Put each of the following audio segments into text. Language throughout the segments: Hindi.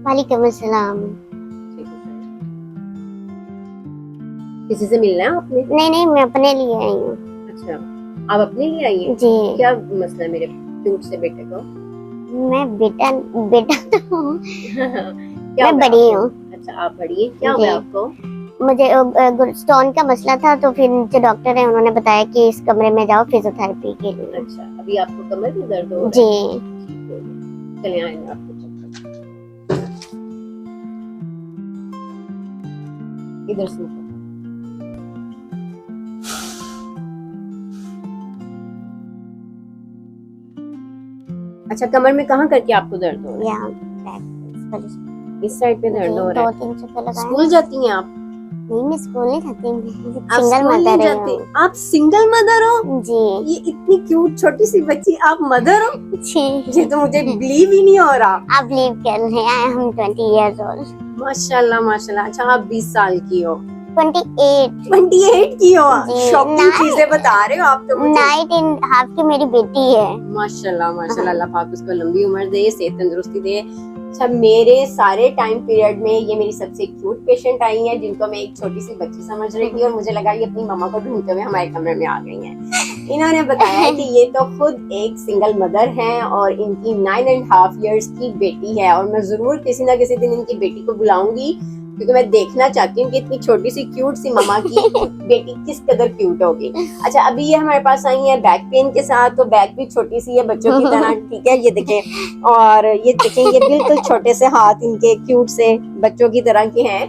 वालेकुम अस्सलाम। किसी से मिलना है आपने? नहीं, मैं अपने लिए आई हूँ। अच्छा, आप अपने लिए आई हैं? जी। क्या मसला है मेरे क्यूट से बेटे को? मैं बेटा तो हूँ। क्या मैं बड़ी हूँ। अच्छा, आप बड़ी हैं। क्या हुआ आपको? मुझे स्टोन का मसला था, तो फिर जो डॉक्टर है उन्होंने बताया कि इस कमरे में जाओ फिजियोथेरेपी के लिए। अच्छा, अभी आपको कमर में दर्द हो रहा है? जी। चलिए आए मैं आपको चेक करती हूँ। इधर से अच्छा, कमर में कहाँ करके आपको दर्द हो रहा है? यहाँ बैक इस साइड पे दर्द हो रहा है। 2-3 चक्कर लगाए। स्कूल जाती हैं आप? नहीं, मैं स्कूल नहीं जाती, आप सिंगल स्कूल नहीं मदर जाती? हूँ। आप सिंगल मदर हो? जी। ये इतनी क्यूट छोटी सी बच्ची, आप मदर हो? जी। ये तो मुझे बिलीव ही नहीं हो रहा। आप लीव कर रहे हैं। हम 20 years old। माशाल्लाह माशाल्लाह। अच्छा, आप 20 साल की हो? 28 की हो? जी। शॉकिंग चीजें बता रहे हो आप तो मुझे। 9.5 की मेरी बेटी है। माशाल्लाह माशाल्लाह। अल्लाह पाक उसको लंबी उम्र दे, सेहत तंदुरुस्ती दे। अच्छा, मेरे सारे टाइम पीरियड में ये मेरी सबसे क्यूट पेशेंट आई है, जिनको मैं एक छोटी सी बच्ची समझ रही थी और मुझे लगा ये अपनी मम्मा को ढूंढते हुए हमारे कमरे में आ गई हैं। इन्होंने बताया कि ये तो खुद एक सिंगल मदर हैं और इनकी 9.5 years की बेटी है, और मैं जरूर किसी ना किसी दिन इनकी बेटी को बुलाऊंगी, क्योंकि मैं देखना चाहती हूँ कि इतनी छोटी सी क्यूट सी मम्मा की बेटी किस कदर क्यूट होगी। अच्छा, अभी ये हमारे पास आई है बैक पेन के साथ, तो बैक भी छोटी सी है बच्चों की तरह, ठीक है, ये देखें, और ये देखें, ये बिल्कुल छोटे से हाथ इनके क्यूट से बच्चों की तरह के हैं।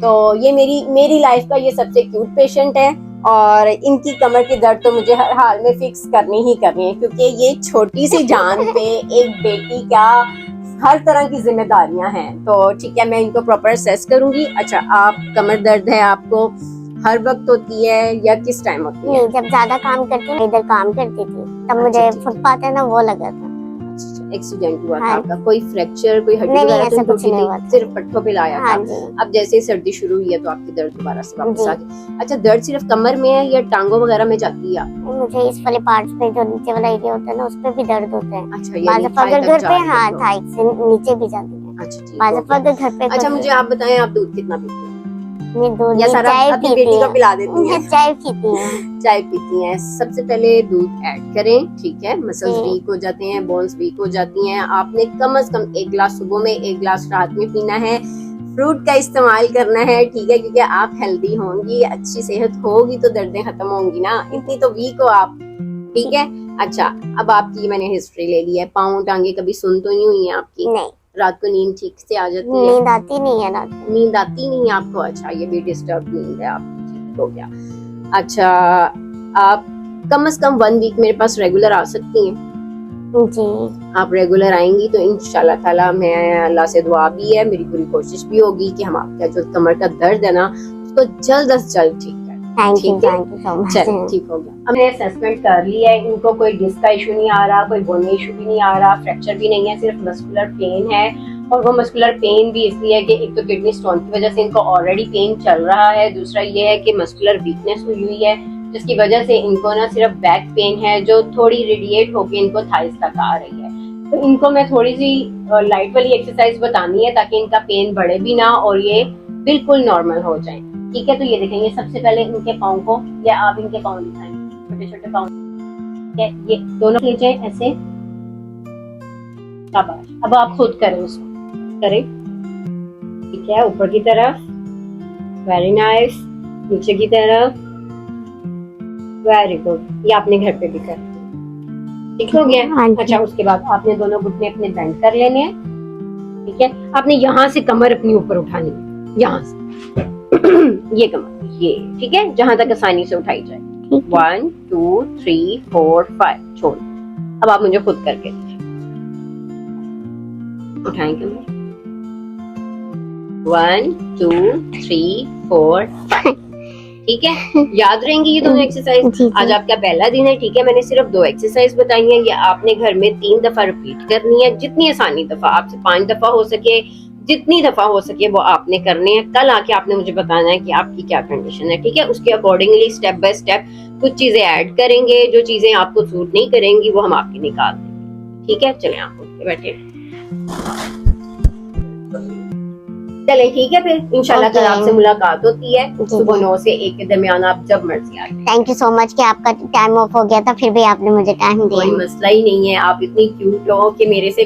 तो ये मेरी लाइफ का ये सबसे क्यूट पेशेंट है, और इनकी कमर की दर्द तो मुझे हर हाल में फिक्स करनी ही करनी है, क्योंकि ये छोटी सी जान पे एक बेटी का हर तरह की जिम्मेदारियां हैं। तो ठीक है, मैं इनको प्रॉपर असेस करूंगी। अच्छा, आप कमर दर्द है आपको हर वक्त होती है या किस टाइम होती है? नहीं, जब ज्यादा काम करती हूँ, इधर काम करती थी, तब मुझे फुटपाथ है ना, वो लगा था। एक्सीडेंट हुआ था हाँ। आपका? कोई फ्रैक्चर, कोई हड्डी नहीं, वगैरह तो कुछ टूटी नहीं थी? हुआ था। सिर्फ पट्टों पे लाया हाँ था। जी। अब जैसे ही सर्दी शुरू हुई है तो आपकी दर्द दोबारा से वापस आ गई। अच्छा, दर्द सिर्फ कमर में है या टांगों वगैरह में जाती है? मुझे इस वाले पार्ट्स पे, जो नीचे वाला एरिया होता है ना, उस पे भी दर्द होता है। अच्छा, अगर घर पे, हाँ, थाई से नीचे भी जाती है। अच्छा, अगर घर पे। अच्छा, मुझे आप बताएं, आप दूध कितना पीती हैं? मैं दूध, या सारा चाय अपनी पीती बेटी को हूँ। पिला देती हैं? चाय पीती हूँ। चाय पीती हैं। सबसे पहले दूध ऐड करें, ठीक है, मसल्स जी। वीक हो जाते हैं, बोन्स वीक हो जाती हैं। आपने कम से कम 1 गिलास सुबह में, 1 गिलास रात में पीना है। फ्रूट का इस्तेमाल करना है, ठीक है, क्योंकि आप हेल्दी होंगी, अच्छी सेहत होगी तो दर्दें खत्म होंगी ना। इतनी तो वीक हो आप, ठीक है। अच्छा, अब आपकी मैंने हिस्ट्री ले ली है। पाँव टांगे कभी सुन तो नहीं हुई है आपकी? नहीं। रात को नींद ठीक से आ जाती है? नींद आती नहीं है रात को। नींद आती नहीं है आपको? अच्छा, ये भी डिस्टर्ब नींद है आपकी, ठीक हो गया। अच्छा, आप कम से कम 1 वीक मेरे पास रेगुलर आ सकती हैं? जी। आप रेगुलर आएंगी तो इंशाल्लाह ताला, मैं अल्लाह से दुआ भी है, मेरी पूरी कोशिश भी होगी कि हम आपका जो कमर का दर्द है ना, उसको जल्द से जल्द ठीक करें। Thank you so much. चलिए, ठीक हो गया। हमने असेसमेंट कर लिया है, इनको कोई डिस्क का इशू नहीं आ रहा, कोई बोन इशू भी नहीं आ रहा, फ्रैक्चर भी नहीं है, सिर्फ मस्कुलर पेन है। और वो मस्कुलर पेन भी इसलिए है कि एक तो किडनी स्टोन की वजह से इनको ऑलरेडी पेन चल रहा है, दूसरा ये है कि मस्कुलर वीकनेस हुई है, जिसकी वजह से इनको ना सिर्फ बैक पेन है, जो थोड़ी रेडिएट होकर इनको थाइस तक आ रही है। तो इनको मैं थोड़ी सी लाइट वाली एक्सरसाइज बतानी है, ताकि इनका पेन बढ़े भी ना और ये बिल्कुल नॉर्मल हो जाए, ठीक है। तो ये देखेंगे, सबसे पहले इनके पाँव को, या आप इनके पाँव दिखाएं, छोटे छोटे पाँव, ये दोनों नीचे ऐसे, शाबाश। अब आप खुद करें, उसको करें, ठीक है, ऊपर की तरफ, वेरी नाइस, नीचे की तरफ, वेरी गुड। ये आपने घर पे भी कर, ठीक हो गया। अच्छा, उसके बाद आपने दोनों घुटने अपने बेंड कर लेने हैं, ठीक है। आपने यहाँ से कमर अपनी ऊपर उठानी है, यहाँ से ये कमर, ये, ठीक है, जहां तक आसानी से उठाई जाए। 1 2 3 4 5, छोड़। अब आप मुझे खुद करके उठाएं कमर, 1 2 3 4 5, ठीक है। याद रहेंगी ये दोनों एक्सरसाइज। आज आपका पहला दिन है, ठीक है। मैंने सिर्फ 2 एक्सरसाइज बताई हैं, ये आपने घर में 3 दफा रिपीट करनी है, जितनी आसानी दफा, आपसे 5 दफा हो सके, जितनी दफा हो सके वो आपने करने हैं। कल आके आपने मुझे बताना है कि आपकी क्या कंडीशन है, ठीक है। उसके अकॉर्डिंगली स्टेप बाय स्टेप कुछ चीजें ऐड करेंगे, जो चीजें आपको सूट नहीं करेंगी वो हम आपकी निकाल देंगे, ठीक है, चले आप उठ के बैठे। चले ठीक है, फिर इंशाल्लाह कल Okay. आपसे मुलाकात होती है जी, सुबह जी। 9 से 1 के दरमियान, आप जब मर्जी आए। थैंक यू सो मच कि आपका टाइम ऑफ हो गया था, फिर भी आपने मुझे टाइम कोई दिया। मसला ही नहीं है, आप इतनी क्यूट हो कि मेरे से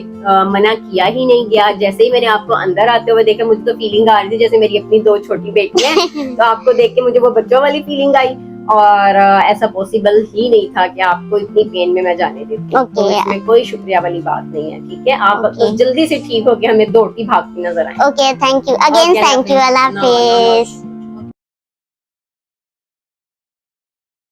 मना किया ही नहीं गया। जैसे ही मैंने आपको अंदर आते हुए देखा, मुझे तो फीलिंग आ रही थी जैसे मेरी अपनी 2 छोटी बेटी हैं। तो आपको देख के मुझे वो बच्चों वाली फीलिंग आई, और ऐसा पॉसिबल ही नहीं था कि आपको इतनी पेन में मैं जाने देती। Okay. तो इसमें कोई शुक्रिया वाली बात नहीं है, ठीक है। आप Okay. जल्दी से ठीक हो के हमें दौड़ती भागती नजर आए। Okay, thank you again, Okay, thank you, Allah No, no, no. Hafiz.